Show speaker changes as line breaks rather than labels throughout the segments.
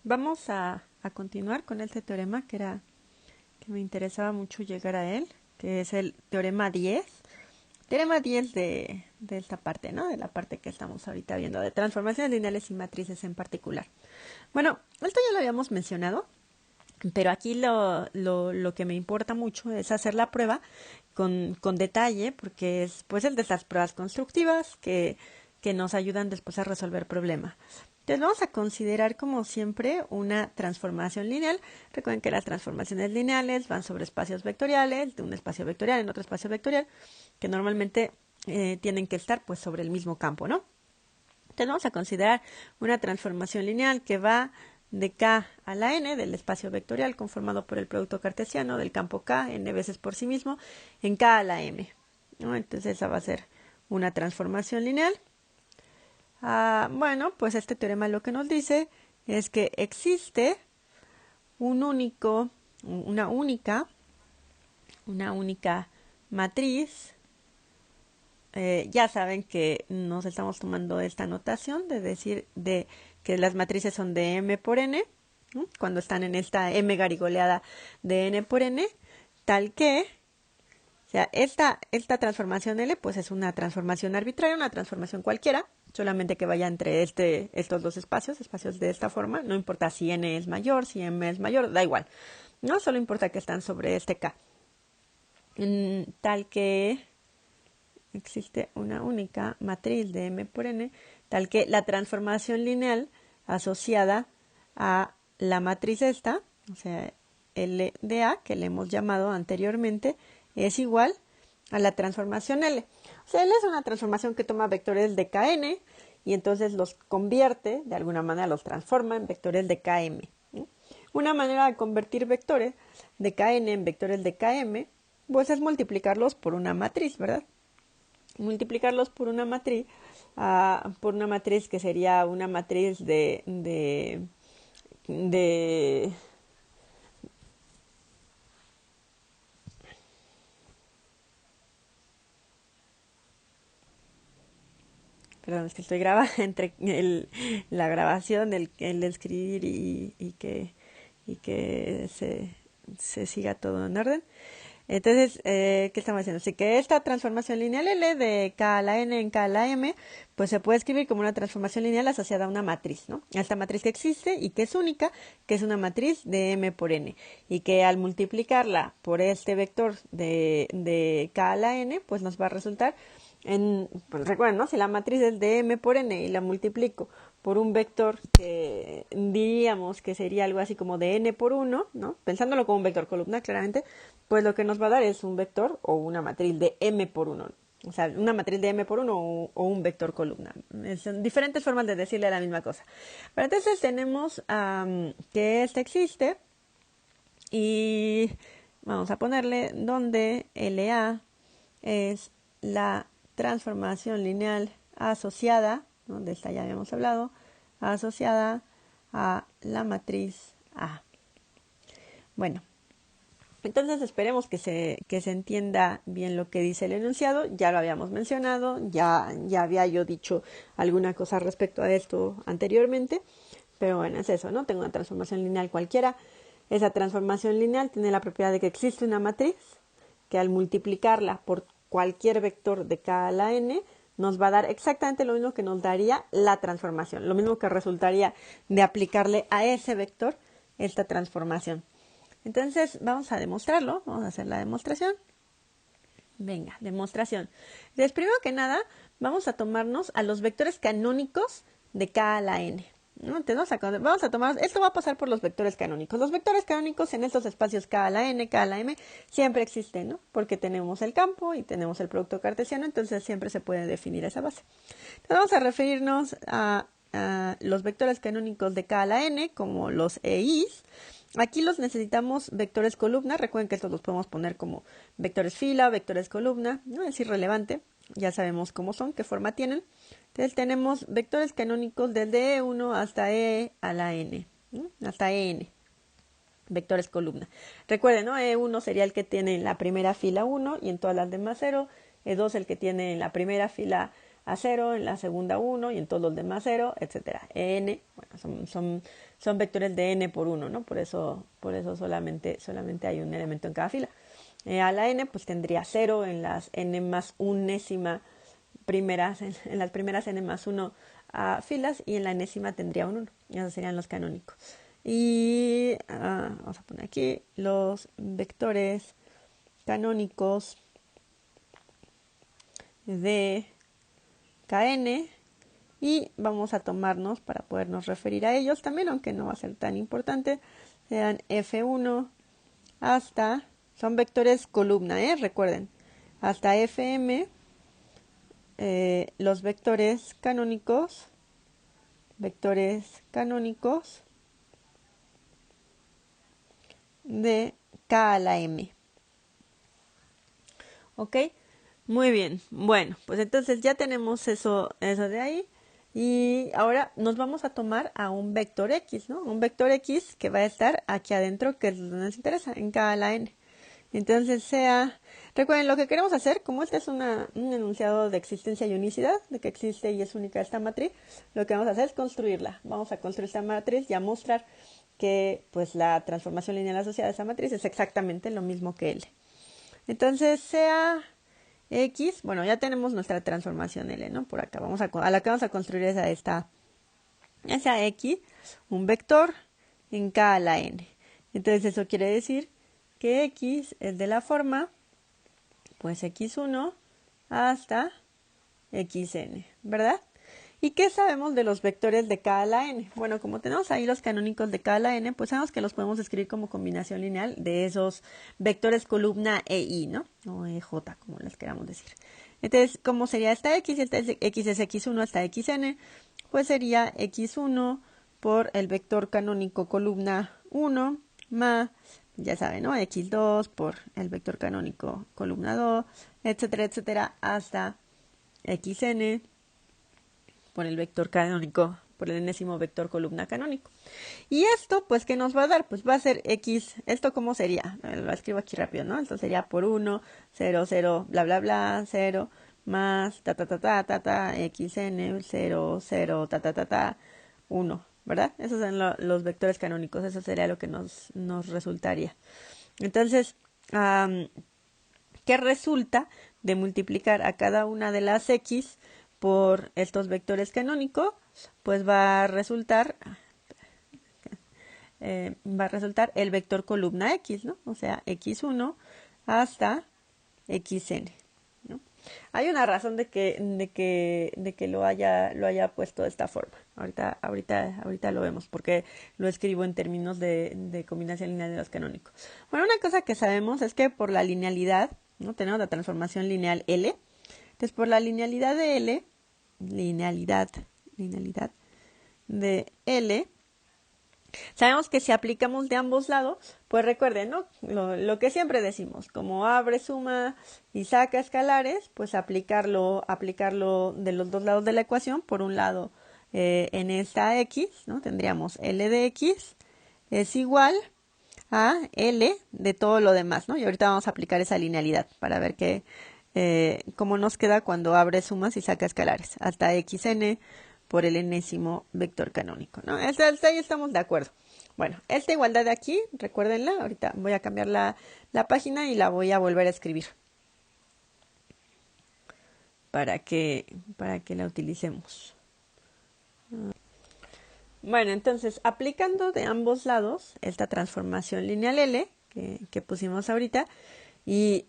vamos a continuar con este teorema que me interesaba mucho llegar a él, que es el teorema 10. Teorema 10 de esta parte, ¿no? De la parte que estamos ahorita viendo, de transformaciones lineales y matrices en particular. Bueno, esto ya lo habíamos mencionado, pero aquí lo que me importa mucho es hacer la prueba con detalle, porque es pues el de estas pruebas constructivas que nos ayudan después a resolver problemas. Entonces vamos a considerar como siempre una transformación lineal. Recuerden que las transformaciones lineales van sobre espacios vectoriales, de un espacio vectorial en otro espacio vectorial, que normalmente tienen que estar pues sobre el mismo campo, ¿no? Entonces vamos a considerar una transformación lineal que va de K a la N del espacio vectorial conformado por el producto cartesiano del campo K, N veces por sí mismo, en K a la M, ¿no? Entonces esa va a ser una transformación lineal. Bueno, pues este teorema lo que nos dice es que existe una única matriz. Ya saben que nos estamos tomando esta notación de decir que las matrices son de M por N, ¿no? Cuando están en esta M garigoleada de N por N, tal que, o sea, esta transformación L pues es una transformación arbitraria, una transformación cualquiera, solamente que vaya entre estos dos espacios de esta forma, no importa si N es mayor, si M es mayor, da igual, no solo importa que están sobre este K. Tal que existe una única matriz de M por N, tal que la transformación lineal asociada a la matriz esta, o sea, L de A, que le hemos llamado anteriormente, es igual a la transformación L. O sea, L es una transformación que toma vectores de Kn y entonces los convierte, de alguna manera los transforma en vectores de Km. Una manera de convertir vectores de Kn en vectores de Km, pues es multiplicarlos por una matriz, ¿verdad? Multiplicarlos por una matriz que sería una matriz de perdón, es que estoy grabando entre la grabación, el escribir y que se siga todo en orden. Entonces, ¿qué estamos haciendo? Así que esta transformación lineal L de K a la N en K a la M, pues se puede escribir como una transformación lineal asociada a una matriz, ¿no? A esta matriz que existe y que es única, que es una matriz de M por N. Y que al multiplicarla por este vector de K a la N, pues nos va a resultar pues recuerden, ¿no? Si la matriz es de M por N y la multiplico por un vector que diríamos que sería algo así como de N por 1, ¿no? Pensándolo como un vector columna, claramente, pues lo que nos va a dar es un vector o una matriz de M por 1. O sea, una matriz de M por 1 o un vector columna. Son diferentes formas de decirle la misma cosa. Pero entonces tenemos que este existe y vamos a ponerle donde LA es la transformación lineal asociada, ¿no? De esta ya habíamos hablado, asociada a la matriz A. Bueno, entonces esperemos que se entienda bien lo que dice el enunciado. Ya lo habíamos mencionado, ya había yo dicho alguna cosa respecto a esto anteriormente, pero bueno, es eso, ¿no? Tengo una transformación lineal cualquiera. Esa transformación lineal tiene la propiedad de que existe una matriz que al multiplicarla por cualquier vector de K a la N nos va a dar exactamente lo mismo que nos daría la transformación, lo mismo que resultaría de aplicarle a ese vector esta transformación. Entonces vamos a demostrarlo, vamos a hacer la demostración. Venga, demostración. Entonces, primero que nada, vamos a tomarnos a los vectores canónicos de K a la N. ¿No? Entonces vamos a tomar, esto va a pasar por los vectores canónicos. Los vectores canónicos en estos espacios K a la N, K a la M, siempre existen, ¿no? Porque tenemos el campo y tenemos el producto cartesiano, entonces siempre se puede definir esa base. Entonces vamos a referirnos a los vectores canónicos de K a la N como los EIs. Aquí los necesitamos vectores columna. Recuerden que estos los podemos poner como vectores fila, vectores columna. No es irrelevante. Ya sabemos cómo son, qué forma tienen. Entonces tenemos vectores canónicos desde E1 hasta E a la N, ¿no? Hasta EN. Vectores columna. Recuerden, ¿no? E1 sería el que tiene en la primera fila 1 y en todas las demás 0. E2 el que tiene en la primera fila a 0, en la segunda 1 y en todos los demás 0, etcétera. N, bueno, son vectores de n por 1, ¿no? Por eso solamente hay un elemento en cada fila. A la n pues tendría 0 en las n más unésima primeras, en las primeras n más 1 filas, y en la enésima tendría un 1. Esos serían los canónicos. Y vamos a poner aquí los vectores canónicos de Kn, y vamos a tomarnos para podernos referir a ellos también, aunque no va a ser tan importante, sean F1 hasta, son vectores columna, recuerden, hasta Fm, los vectores canónicos de K a la M. ¿Ok? Muy bien. Bueno, pues entonces ya tenemos eso de ahí. Y ahora nos vamos a tomar a un vector X, ¿no? Un vector X que va a estar aquí adentro, que es donde nos interesa, en K a la N. Entonces recuerden, lo que queremos hacer, como este es un enunciado de existencia y unicidad, de que existe y es única esta matriz, lo que vamos a hacer es construirla. Vamos a construir esta matriz y a mostrar que pues la transformación lineal asociada a esa matriz es exactamente lo mismo que L. Entonces sea X, bueno, ya tenemos nuestra transformación L, ¿no? Por acá, a la que vamos a construir esa X, un vector en K a la N. Entonces eso quiere decir que X es de la forma, pues X1 hasta Xn, ¿verdad? ¿Y qué sabemos de los vectores de K a la N? Bueno, como tenemos ahí los canónicos de K a la N, pues sabemos que los podemos escribir como combinación lineal de esos vectores columna EI, ¿no? O EJ, como les queramos decir. Entonces, ¿cómo sería esta X? Esta X es X1 hasta Xn, pues sería X1 por el vector canónico columna 1 más, ya saben, ¿no? X2 por el vector canónico columna 2, etcétera, etcétera, hasta Xn por el vector canónico, por el enésimo vector columna canónico. Y esto, pues, ¿qué nos va a dar? Pues va a ser X, ¿esto cómo sería? Lo escribo aquí rápido, ¿no? Esto sería por 1, 0, 0, bla, bla, bla, 0, más, Xn, 0, 0, 1, ¿verdad? Esos son los vectores canónicos, eso sería lo que nos resultaría. Entonces, ¿qué resulta de multiplicar a cada una de las X por estos vectores canónicos? Pues va a resultar el vector columna X, ¿no? O sea, X1 hasta Xn, ¿no? Hay una razón de que lo haya puesto de esta forma. Ahorita lo vemos, porque lo escribo en términos de combinación lineal de los canónicos. Bueno, una cosa que sabemos es que por la linealidad, ¿no? Tenemos la transformación lineal L. Entonces, por la linealidad de L, linealidad de L, sabemos que si aplicamos de ambos lados, pues recuerden, ¿no? Lo que siempre decimos, como abre, suma y saca escalares, pues aplicarlo de los dos lados de la ecuación. Por un lado, en esta X, ¿no? Tendríamos L de X es igual a L de todo lo demás, ¿no? Y ahorita vamos a aplicar esa linealidad para ver cómo nos queda cuando abre sumas y saca escalares, hasta Xn por el enésimo vector canónico, ¿no? Hasta ahí estamos de acuerdo. Bueno, esta igualdad de aquí, recuérdenla, ahorita voy a cambiar la página y la voy a volver a escribir para que la utilicemos. Bueno, entonces, aplicando de ambos lados esta transformación lineal L que pusimos ahorita, y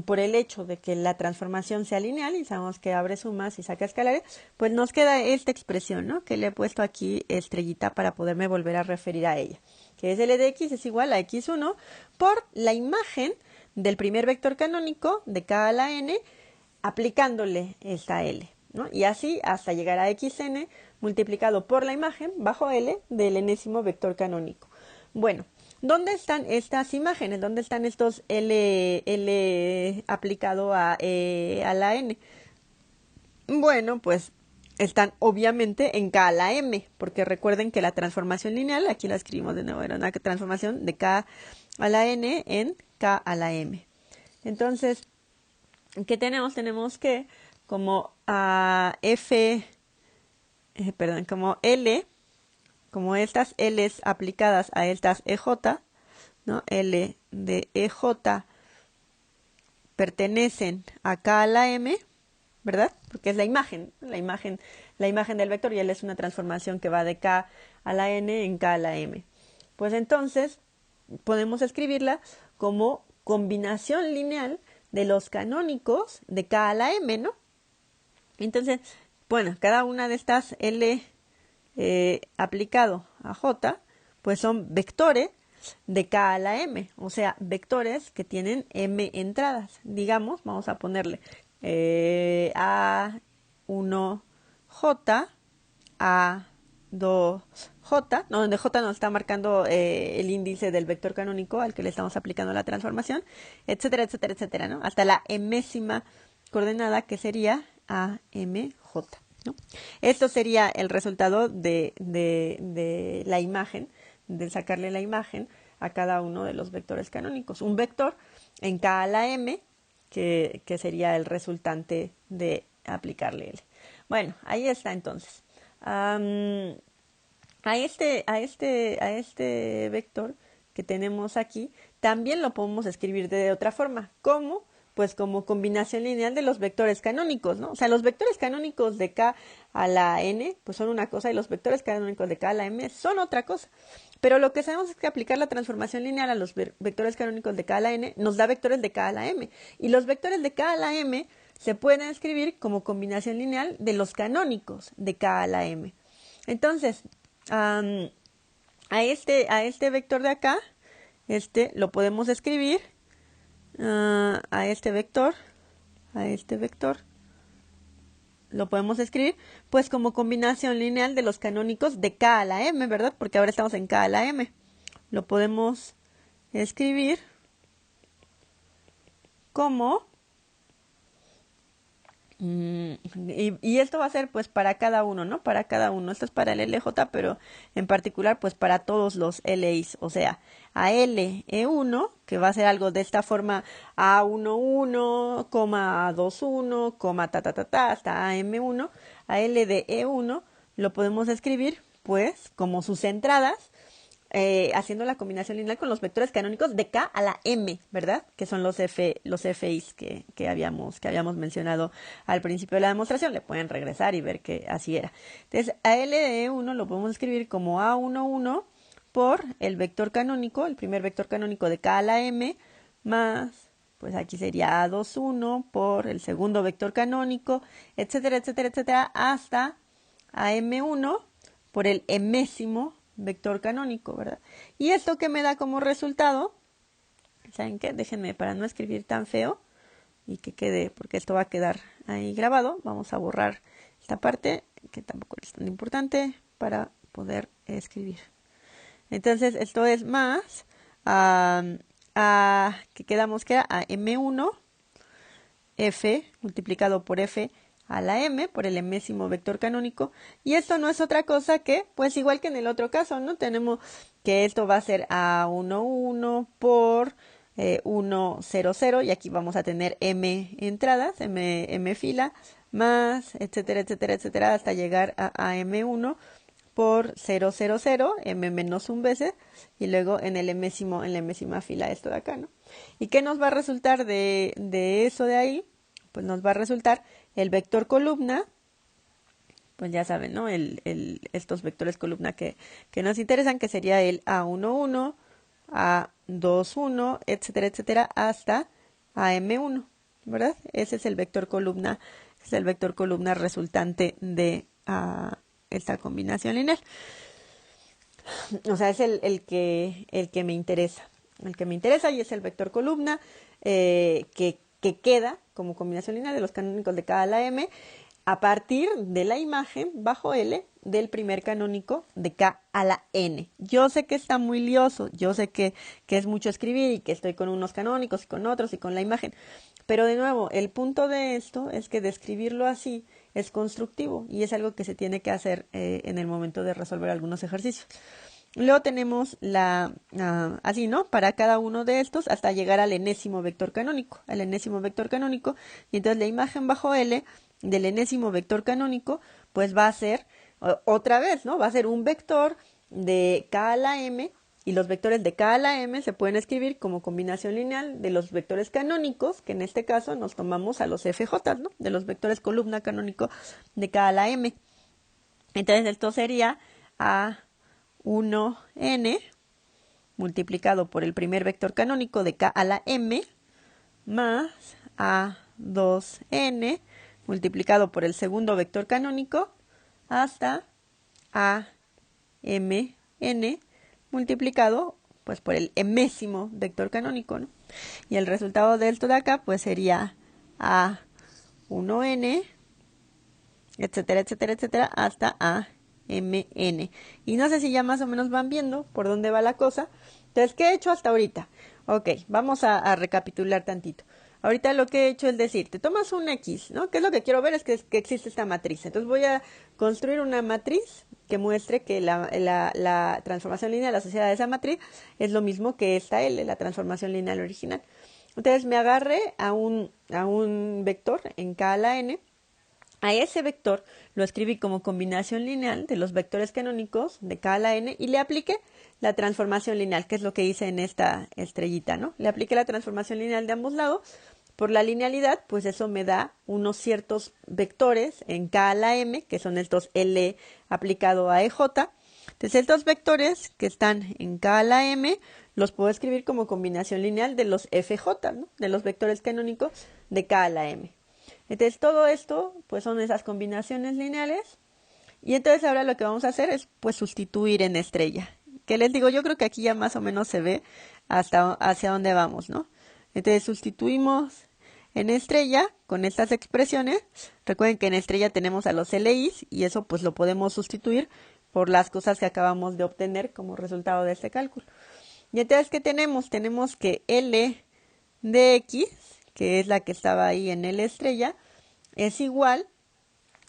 por el hecho de que la transformación sea lineal y sabemos que abre sumas y saca escalares, pues nos queda esta expresión, ¿no? Que le he puesto aquí estrellita para poderme volver a referir a ella, que es L de X es igual a X1 por la imagen del primer vector canónico de K a la N, aplicándole esta L, ¿no? Y así hasta llegar a Xn multiplicado por la imagen bajo L del enésimo vector canónico. Bueno, ¿dónde están estas imágenes? ¿Dónde están estos L aplicado a la N? Bueno, pues están obviamente en K a la M, porque recuerden que la transformación lineal, aquí la escribimos de nuevo, era una transformación de K a la N en K a la M. Entonces, ¿qué tenemos? Tenemos que como como L, como estas L's aplicadas a estas EJ, ¿no? L de EJ pertenecen a K a la M, ¿verdad? Porque es la imagen del vector, y L es una transformación que va de K a la N en K a la M. Pues entonces podemos escribirla como combinación lineal de los canónicos de K a la M, ¿no? Entonces, bueno, cada una de estas L aplicado a J, pues son vectores de K a la M, o sea, vectores que tienen M entradas. Digamos, vamos a ponerle A1J, A2J, ¿no? Donde J nos está marcando el índice del vector canónico al que le estamos aplicando la transformación, etcétera, etcétera, etcétera, ¿no? Hasta la mésima coordenada, que sería AMJ, ¿no? Esto sería el resultado de la imagen, de sacarle la imagen a cada uno de los vectores canónicos. Un vector en K a la M, que sería el resultante de aplicarle L. Bueno, ahí está entonces. A este vector que tenemos aquí, también lo podemos escribir de otra forma. ¿Cómo? Pues como combinación lineal de los vectores canónicos, ¿no? O sea, los vectores canónicos de K a la N, pues son una cosa, y los vectores canónicos de K a la M son otra cosa. Pero lo que sabemos es que aplicar la transformación lineal a los vectores canónicos de K a la N nos da vectores de K a la M. Y los vectores de K a la M se pueden escribir como combinación lineal de los canónicos de K a la M. Entonces, a este vector de acá, lo podemos escribir a este vector, lo podemos escribir pues como combinación lineal de los canónicos de K a la M, ¿verdad? Porque ahora estamos en K a la M. Lo podemos escribir como y esto va a ser pues para cada uno, ¿no? Para cada uno. Esto es para el LJ, pero en particular pues para todos los LIs. O sea, a LE1, que va a ser algo de esta forma, A11, A21, hasta AM1, a L de E1 lo podemos escribir pues como sus entradas, haciendo la combinación lineal con los vectores canónicos de K a la M, ¿verdad? Que son los FIs que habíamos mencionado al principio de la demostración. Le pueden regresar y ver que así era. Entonces, a L de E1 lo podemos escribir como A11 por el vector canónico, el primer vector canónico de K a la M, más, pues aquí sería A21 por el segundo vector canónico, etcétera, etcétera, etcétera, hasta AM1 por el mésimo vector canónico, ¿verdad? Y esto que me da como resultado, ¿saben qué? Déjenme, para no escribir tan feo y que quede, porque esto va a quedar ahí grabado, vamos a borrar esta parte, que tampoco es tan importante, para poder escribir. Entonces, esto es más que quedamos que era a M1 F multiplicado por F a la M por el enésimo vector canónico, y esto no es otra cosa que, pues igual que en el otro caso, ¿no? Tenemos que esto va a ser A11 por 1, 0, 0, y aquí vamos a tener M entradas, M fila, más, etcétera, etcétera, etcétera, hasta llegar a M1 por 0, 0, 0, M menos un veces, y luego en la enésima fila esto de acá, ¿no? ¿Y qué nos va a resultar de eso de ahí? Pues nos va a resultar el vector columna, pues ya saben, ¿no? Estos vectores columna que nos interesan, que sería el A11, A21, etcétera, etcétera, hasta AM1, ¿verdad? Ese es el vector columna, resultante de esta combinación lineal. O sea, es el que me interesa. El que me interesa, y es el vector columna que queda como combinación lineal de los canónicos de K a la M a partir de la imagen bajo L del primer canónico de K a la N. Yo sé que está muy lioso, yo sé que es mucho escribir y que estoy con unos canónicos y con otros y con la imagen, pero de nuevo, el punto de esto es que describirlo así es constructivo y es algo que se tiene que hacer en el momento de resolver algunos ejercicios. Luego tenemos así, ¿no? Para cada uno de estos hasta llegar al enésimo vector canónico, y entonces la imagen bajo L del enésimo vector canónico, pues va a ser otra vez, ¿no? Va a ser un vector de K a la M, y los vectores de K a la M se pueden escribir como combinación lineal de los vectores canónicos, que en este caso nos tomamos a los FJ, ¿no? De los vectores columna canónico de K a la M. Entonces esto sería A1N multiplicado por el primer vector canónico de K a la M más A2N multiplicado por el segundo vector canónico hasta AMN multiplicado pues por el mésimo vector canónico, ¿no? Y el resultado de esto de acá pues sería A1N, etcétera, etcétera, etcétera, hasta AMN. Y no sé si ya más o menos van viendo por dónde va la cosa. Entonces, ¿qué he hecho hasta ahorita? Ok, vamos a recapitular tantito. Ahorita lo que he hecho es decir, te tomas un X, ¿no? ¿Qué es lo que quiero ver? Es que existe esta matriz. Entonces voy a construir una matriz que muestre que la transformación lineal asociada a esa matriz es lo mismo que esta L, la transformación lineal original. Entonces me agarré a un vector en K a la N. A ese vector lo escribí como combinación lineal de los vectores canónicos de K a la N y le apliqué la transformación lineal, que es lo que hice en esta estrellita, ¿no? Le apliqué la transformación lineal de ambos lados. Por la linealidad, pues eso me da unos ciertos vectores en K a la M, que son estos L aplicado a EJ. Entonces, estos vectores que están en K a la M los puedo escribir como combinación lineal de los FJ, ¿no? De los vectores canónicos de K a la M. Entonces, todo esto, pues son esas combinaciones lineales. Y entonces ahora lo que vamos a hacer es, pues, sustituir en estrella. ¿Qué les digo? Yo creo que aquí ya más o menos se ve hasta hacia dónde vamos, ¿no? Entonces, sustituimos en estrella con estas expresiones. Recuerden que en estrella tenemos a los LIs y eso, pues, lo podemos sustituir por las cosas que acabamos de obtener como resultado de este cálculo. Y entonces, ¿qué tenemos? Tenemos que L de X, que es la que estaba ahí en L estrella, es igual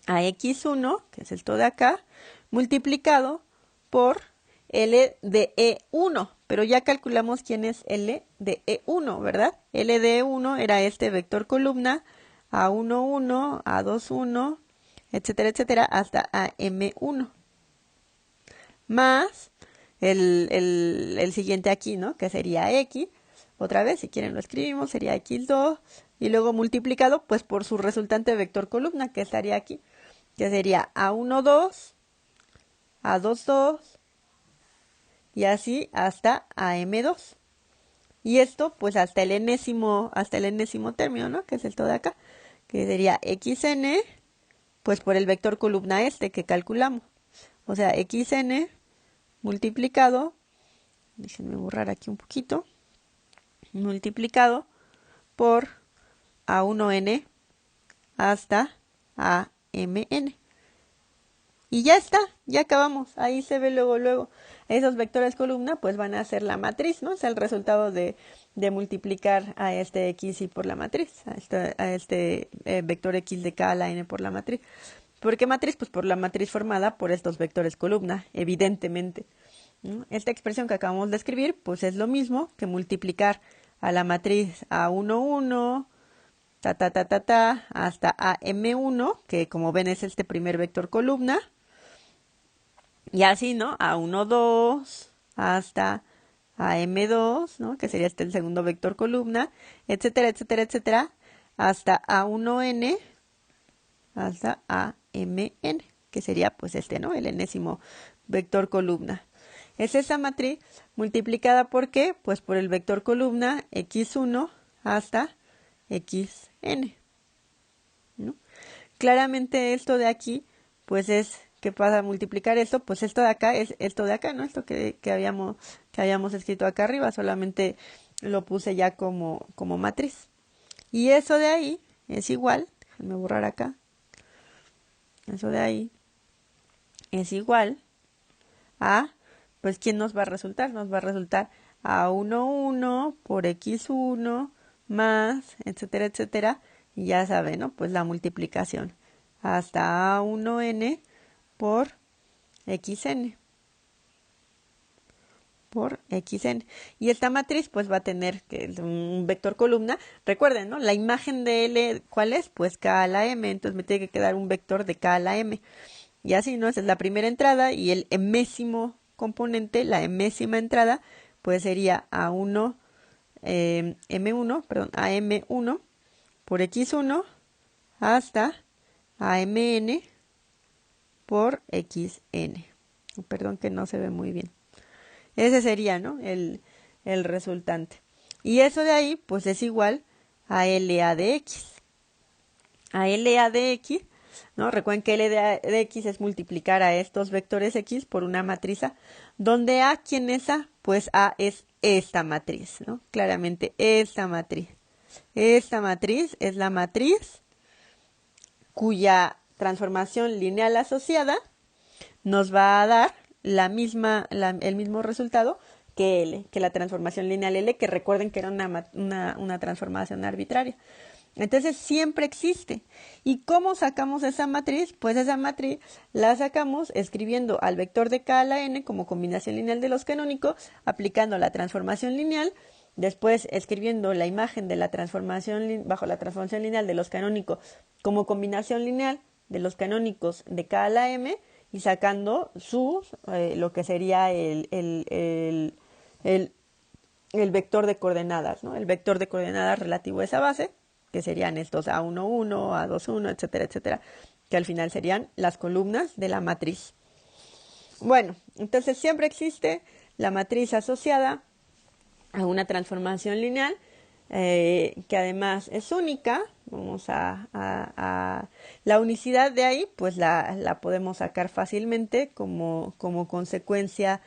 a X1, que es esto de acá, multiplicado por L de E1. Pero ya calculamos quién es L de E1, ¿verdad? L de E1 era este vector columna A11, A21, etcétera, etcétera, hasta AM1. Más el siguiente aquí, ¿no? Que sería X. Otra vez, si quieren lo escribimos, sería X2. Y luego multiplicado, pues, por su resultante vector columna, que estaría aquí. Que sería A12, A22, y así hasta AM2. Y esto, pues, hasta el enésimo término, ¿no? Que es esto de acá. Que sería XN, pues, por el vector columna este que calculamos. O sea, XN multiplicado, déjenme borrar aquí un poquito, multiplicado por A1N hasta AMN. Y ya está, ya acabamos. Ahí se ve luego. Esos vectores columna pues van a ser la matriz, ¿no? Es el resultado de multiplicar a este X y por la matriz, a este vector X de K a la N por la matriz. ¿Por qué matriz? Pues por la matriz formada por estos vectores columna, evidentemente. ¿No? Esta expresión que acabamos de escribir, pues es lo mismo que multiplicar a la matriz A11, hasta AM1, que como ven es este primer vector columna, y así, ¿no? A12 hasta AM2, ¿no? Que sería este el segundo vector columna, etcétera, etcétera, etcétera, hasta A1N, hasta AMN, que sería pues este, ¿no? El enésimo vector columna. Es esa matriz multiplicada por ¿qué? Pues por el vector columna X1 hasta XN, ¿no? Claramente esto de aquí, pues es, ¿qué pasa a multiplicar esto? Pues esto de acá es esto de acá, ¿no? Esto que habíamos escrito acá arriba, solamente lo puse ya como matriz. Y eso de ahí es igual, déjenme borrar acá, eso de ahí es igual a, pues, ¿quién nos va a resultar? Nos va a resultar A11 por X1 más, etcétera, etcétera, y ya saben, ¿no? Pues la multiplicación hasta A1N por XN. por xn. Y esta matriz pues va a tener que un vector columna. Recuerden, ¿no? La imagen de L, ¿cuál es? Pues K a la M, entonces me tiene que quedar un vector de K a la M. Y así, ¿no? Esa es la primera entrada y el emésimo componente, la emésima entrada, pues sería A1, M1, perdón, AM1 por X1 hasta AMN por XN. Perdón que no se ve muy bien. Ese sería, ¿no? El resultante. Y eso de ahí, pues es igual a LA de X. A LA de X, ¿no? Recuerden que LA de X es multiplicar a estos vectores X por una matriz A, donde A, ¿quién es A? Pues A es esta matriz, ¿no? Claramente esta matriz. Esta matriz es la matriz cuya transformación lineal asociada nos va a dar el mismo resultado que L, que la transformación lineal L, que recuerden que era una transformación arbitraria. Entonces siempre existe. ¿Y cómo sacamos esa matriz? Pues esa matriz la sacamos escribiendo al vector de K a la N como combinación lineal de los canónicos, aplicando la transformación lineal, después escribiendo la imagen de la transformación bajo la transformación lineal de los canónicos como combinación lineal de los canónicos de K a la M y sacando lo que sería el vector de coordenadas, ¿no? El vector de coordenadas relativo a esa base, que serían estos A11, A21, etcétera, etcétera, que al final serían las columnas de la matriz. Bueno, entonces siempre existe la matriz asociada a una transformación lineal, que además es única. Vamos a la unicidad de ahí, pues la podemos sacar fácilmente como consecuencia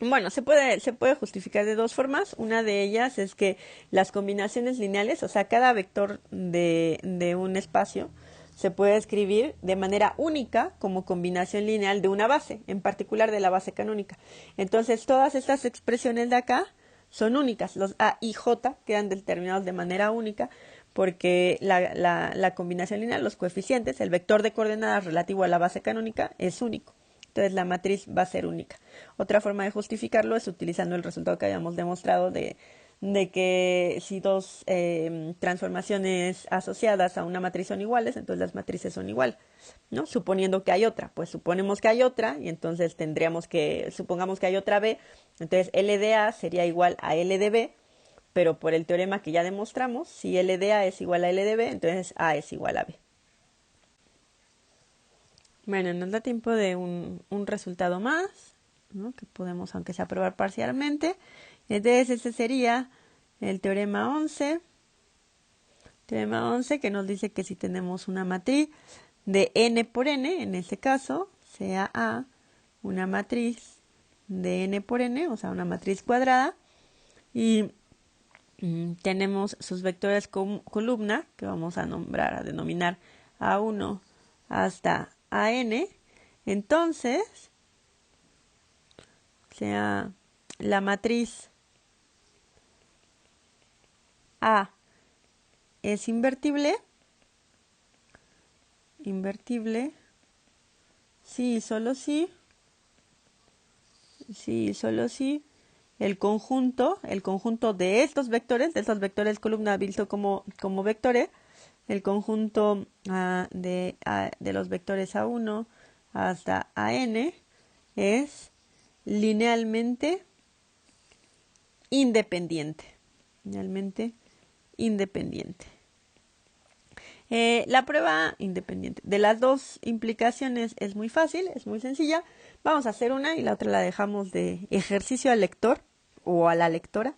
bueno, se puede justificar de dos formas. Una de ellas es que las combinaciones lineales, o sea, cada vector de un espacio se puede escribir de manera única como combinación lineal de una base, en particular de la base canónica. Entonces, todas estas expresiones de acá son únicas. Los A y J quedan determinados de manera única porque la combinación lineal, los coeficientes, el vector de coordenadas relativo a la base canónica es único. Entonces la matriz va a ser única. Otra forma de justificarlo es utilizando el resultado que habíamos demostrado de que si dos transformaciones asociadas a una matriz son iguales, entonces las matrices son iguales, ¿no? Suponiendo que hay otra, pues suponemos que hay otra y entonces supongamos que hay otra B, entonces L de A sería igual a L de B, pero por el teorema que ya demostramos, si L de A es igual a L de B, entonces A es igual a B. Bueno, nos da tiempo de un resultado más, ¿no? Que podemos, aunque sea, probar parcialmente. Entonces, ese sería el teorema 11. Teorema 11 que nos dice que si tenemos una matriz de n por n, en este caso, sea A una matriz de n por n, o sea, una matriz cuadrada, y tenemos sus vectores columna, que vamos a denominar A1 hasta AN, entonces, sea la matriz A es invertible, sí, solo sí, el conjunto de estos vectores columna visto como vectores, el conjunto de los vectores A1 hasta AN es linealmente independiente. La prueba independiente de las dos implicaciones es muy fácil, es muy sencilla. Vamos a hacer una y la otra la dejamos de ejercicio al lector o a la lectora.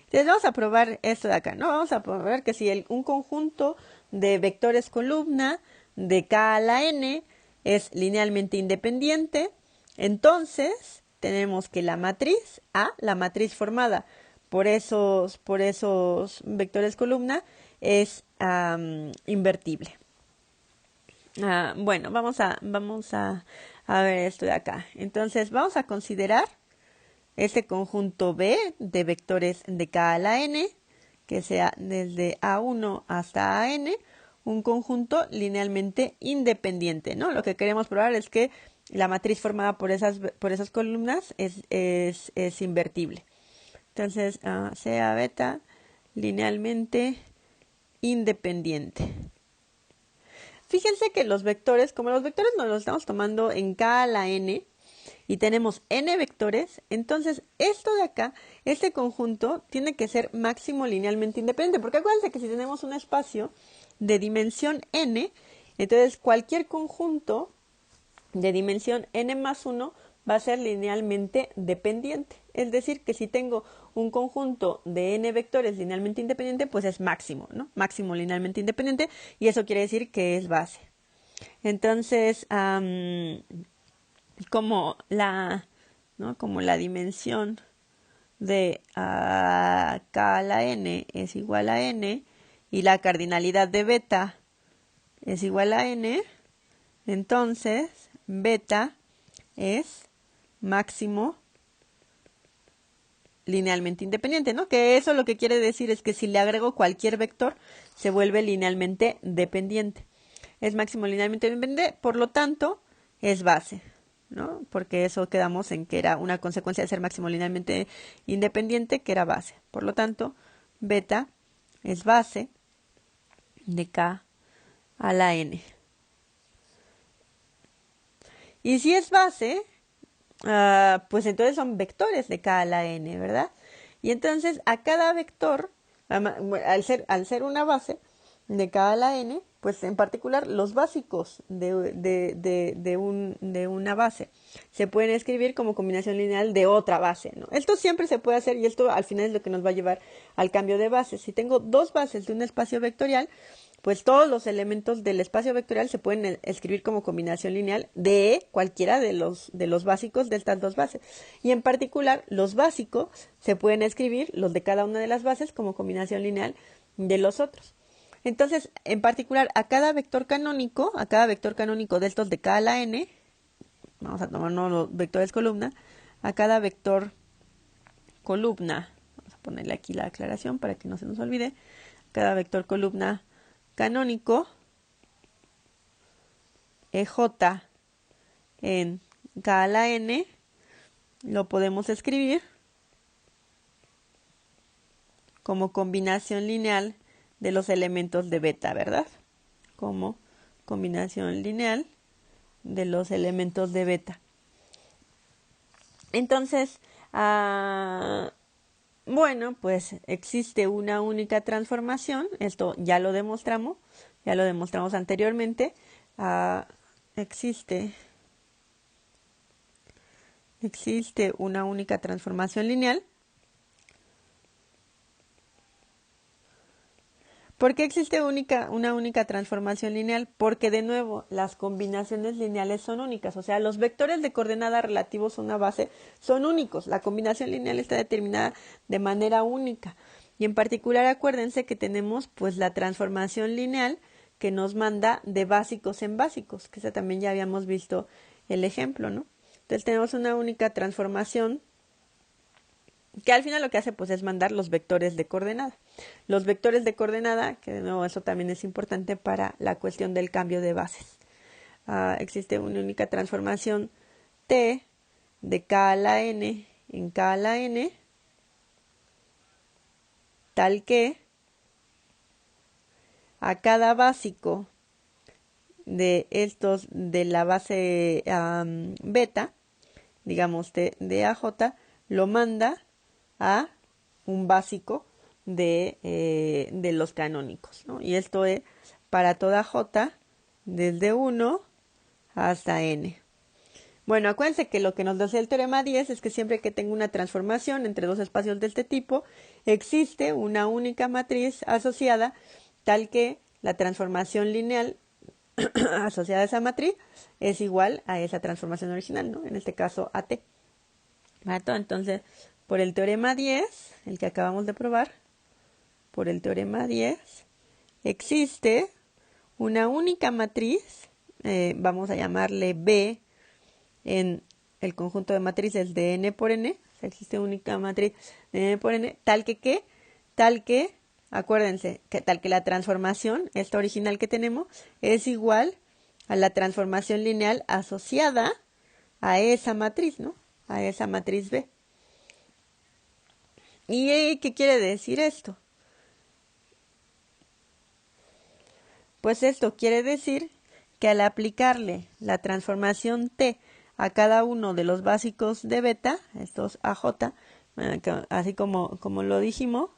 Entonces vamos a probar esto de acá, ¿no? Vamos a probar que si un conjunto de vectores columna de K a la N es linealmente independiente, entonces tenemos que la matriz A, la matriz formada por esos vectores columna, es invertible. Bueno, vamos a ver esto de acá. Entonces vamos a considerar este conjunto B de vectores de K a la N, que sea desde A1 hasta AN, un conjunto linealmente independiente, ¿no? Lo que queremos probar es que la matriz formada por esas columnas es invertible. Entonces, sea beta linealmente independiente. Fíjense que los vectores, como los vectores nos los estamos tomando en K a la n y tenemos n vectores, entonces esto de acá, este conjunto, tiene que ser máximo linealmente independiente, porque acuérdense que si tenemos un espacio de dimensión n, entonces cualquier conjunto de dimensión n más 1 va a ser linealmente dependiente. Es decir, que si tengo un conjunto de n vectores linealmente independiente, pues es máximo, ¿no? Máximo linealmente independiente, y eso quiere decir que es base. Entonces, como la dimensión de k a la n es igual a n y la cardinalidad de beta es igual a n, entonces beta es máximo linealmente independiente, ¿no? Que eso lo que quiere decir es que si le agrego cualquier vector, se vuelve linealmente dependiente. Es máximo linealmente independiente, por lo tanto, es base, ¿no? Porque eso quedamos en que era una consecuencia de ser máximo linealmente independiente, que era base. Por lo tanto, beta es base de k a la n. Y si es base, pues entonces son vectores de k a la n, ¿verdad? Y entonces a cada vector, al ser una base de k a la n, pues en particular los básicos de una base se pueden escribir como combinación lineal de otra base, ¿no? Esto siempre se puede hacer y esto al final es lo que nos va a llevar al cambio de bases. Si tengo dos bases de un espacio vectorial, pues todos los elementos del espacio vectorial se pueden escribir como combinación lineal de cualquiera de los básicos de estas dos bases. Y en particular, los básicos se pueden escribir, los de cada una de las bases, como combinación lineal de los otros. Entonces, en particular, a cada vector canónico de estos de k a la n, vamos a tomarnos los vectores columna, a cada vector columna, vamos a ponerle aquí la aclaración para que no se nos olvide, cada vector columna canónico EJ en k a la n lo podemos escribir como combinación lineal de los elementos de beta, ¿verdad? Como combinación lineal de los elementos de beta. Entonces, bueno, pues existe una única transformación, esto ya lo demostramos anteriormente, existe una única transformación lineal. ¿Por qué existe una única transformación lineal? Porque de nuevo las combinaciones lineales son únicas, o sea, los vectores de coordenada relativos a una base son únicos. La combinación lineal está determinada de manera única. Y en particular acuérdense que tenemos pues la transformación lineal que nos manda de básicos en básicos, que esa también ya habíamos visto el ejemplo, ¿no? Entonces tenemos una única transformación que al final lo que hace pues es mandar los vectores de coordenada. Los vectores de coordenada, que de nuevo eso también es importante para la cuestión del cambio de bases. Existe una única transformación T de k a la n en k a la n, tal que a cada básico de estos de la base beta, digamos T de AJ, lo manda a un básico de los canónicos, ¿no? Y esto es para toda J desde 1 hasta N. Bueno, acuérdense que lo que nos dice el teorema 10 es que siempre que tengo una transformación entre dos espacios de este tipo, existe una única matriz asociada, tal que la transformación lineal asociada a esa matriz es igual a esa transformación original, ¿no? En este caso a T. Entonces, por el teorema 10, el que acabamos de probar, por el teorema 10, existe una única matriz, vamos a llamarle B en el conjunto de matrices de n por n, o sea, existe una única matriz de n por n, tal que acuérdense, que tal que la transformación, esta original que tenemos, es igual a la transformación lineal asociada a esa matriz, ¿no? A esa matriz B. ¿Y qué quiere decir esto? Pues esto quiere decir que al aplicarle la transformación T a cada uno de los básicos de beta, estos AJ, así como lo dijimos,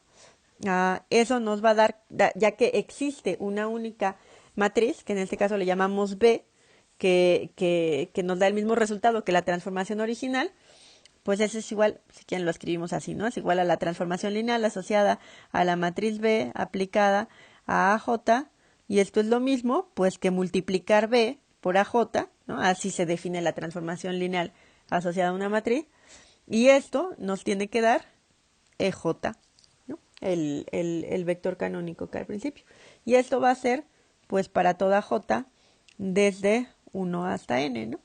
eso nos va a dar, ya que existe una única matriz, que en este caso le llamamos B, que nos da el mismo resultado que la transformación original, pues eso es igual, si quieren lo escribimos así, ¿no? Es igual a la transformación lineal asociada a la matriz B aplicada a AJ, y esto es lo mismo, pues, que multiplicar B por AJ, ¿no? Así se define la transformación lineal asociada a una matriz, y esto nos tiene que dar EJ, ¿no? El vector canónico que al principio. Y esto va a ser, pues, para toda J desde 1 hasta n, ¿no?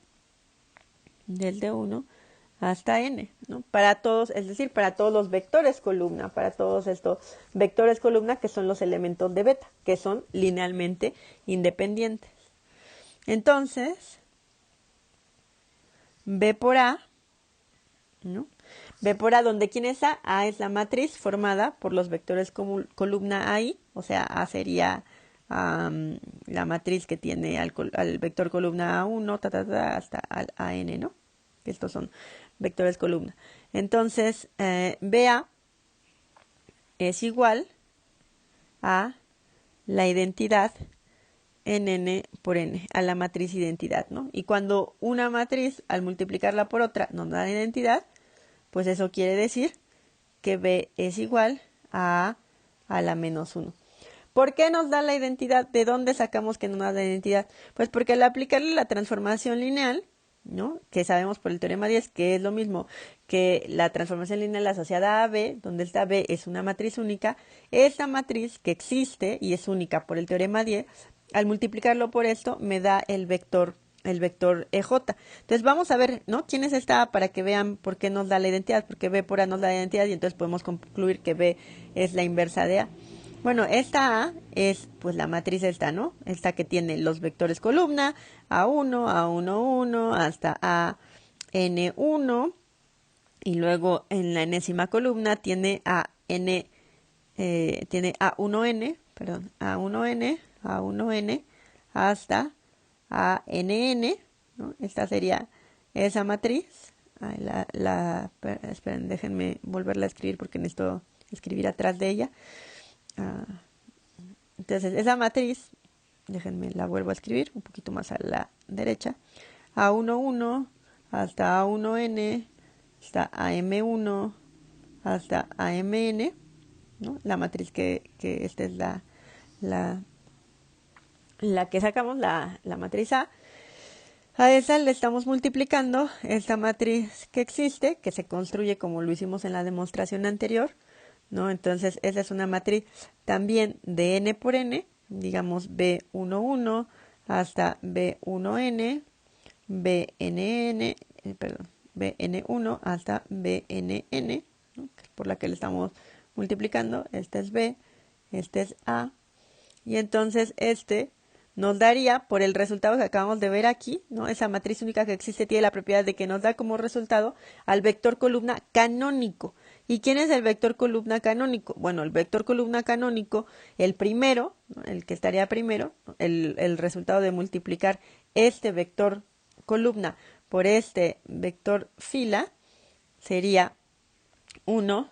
Desde 1 hasta n, ¿no? Para todos, es decir, para todos los vectores columna, para todos estos vectores columna que son los elementos de beta, que son linealmente independientes. Entonces, B por A, ¿no? B por A, donde ¿quién es A? A es la matriz formada por los vectores columna AI, o sea, A sería la matriz que tiene al vector columna A1, hasta al AN, ¿no? Estos son vectores columna. Entonces, BA es igual a la identidad en n por n, a la matriz identidad, ¿no? Y cuando una matriz, al multiplicarla por otra, nos da la identidad, pues eso quiere decir que B es igual a la menos 1. ¿Por qué nos da la identidad? ¿De dónde sacamos que nos da la identidad? Pues porque al aplicarle la transformación lineal, ¿no? Que sabemos por el teorema 10 que es lo mismo que la transformación lineal asociada a B, donde esta B es una matriz única, esta matriz que existe y es única por el teorema 10, al multiplicarlo por esto me da el vector EJ. Entonces vamos a ver, ¿no? ¿Quién es esta A? Para que vean por qué nos da la identidad, porque B por A nos da la identidad y entonces podemos concluir que B es la inversa de A. Bueno, esta A es pues la matriz esta, ¿no? Esta que tiene los vectores columna, A1, A1, hasta AN1, y luego en la enésima columna tiene tiene A1N hasta ANN, ¿no? Esta sería esa matriz. Esperen, déjenme volverla a escribir porque necesito escribir atrás de ella. Entonces, esa matriz, déjenme la vuelvo a escribir un poquito más a la derecha. A11 hasta A1N, hasta AM1, hasta AMN, ¿no? La matriz que esta es la que sacamos, la matriz A. A esa le estamos multiplicando esta matriz que existe, que se construye como lo hicimos en la demostración anterior, ¿no? Entonces, esa es una matriz también de n por n, digamos B11 hasta B1n, BN1 hasta BNN, ¿no? Por la que le estamos multiplicando. Este es B, este es A, y entonces nos daría, por el resultado que acabamos de ver aquí, ¿no? Esa matriz única que existe tiene la propiedad de que nos da como resultado al vector columna canónico. ¿Y quién es el vector columna canónico? Bueno, el vector columna canónico, el primero, ¿no? El que estaría primero, el resultado de multiplicar este vector columna por este vector fila sería 1,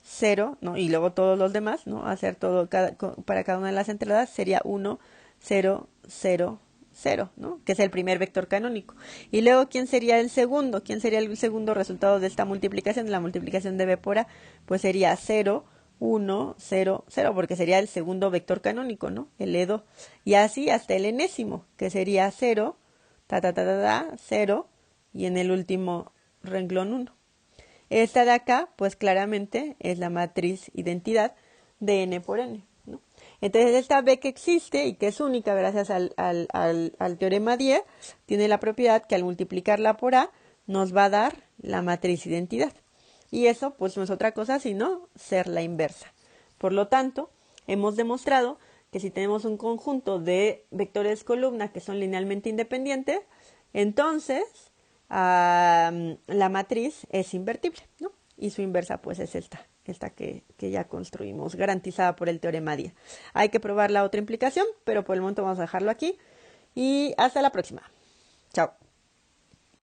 0, ¿no? Y luego todos los demás, ¿no? Hacer todo para cada una de las entradas sería 1, 0, 0, 0, ¿no? Que es el primer vector canónico. Y luego, ¿quién sería el segundo? ¿Quién sería el segundo resultado de esta multiplicación? De la multiplicación de B por A, pues sería 0, 1, 0, 0, porque sería el segundo vector canónico, ¿no? El E2. Y así hasta el enésimo, que sería 0, 0, y en el último renglón 1. Esta de acá, pues claramente es la matriz identidad de n por n, ¿no? Entonces, esta B que existe y que es única gracias al teorema 10, tiene la propiedad que al multiplicarla por A nos va a dar la matriz identidad. Y eso, pues no es otra cosa sino ser la inversa. Por lo tanto, hemos demostrado que si tenemos un conjunto de vectores columna que son linealmente independientes, entonces la matriz es invertible, ¿no? Y su inversa pues es esta que ya construimos, garantizada por el teorema DIA. Hay que probar la otra implicación, pero por el momento vamos a dejarlo aquí y hasta la próxima. Chao.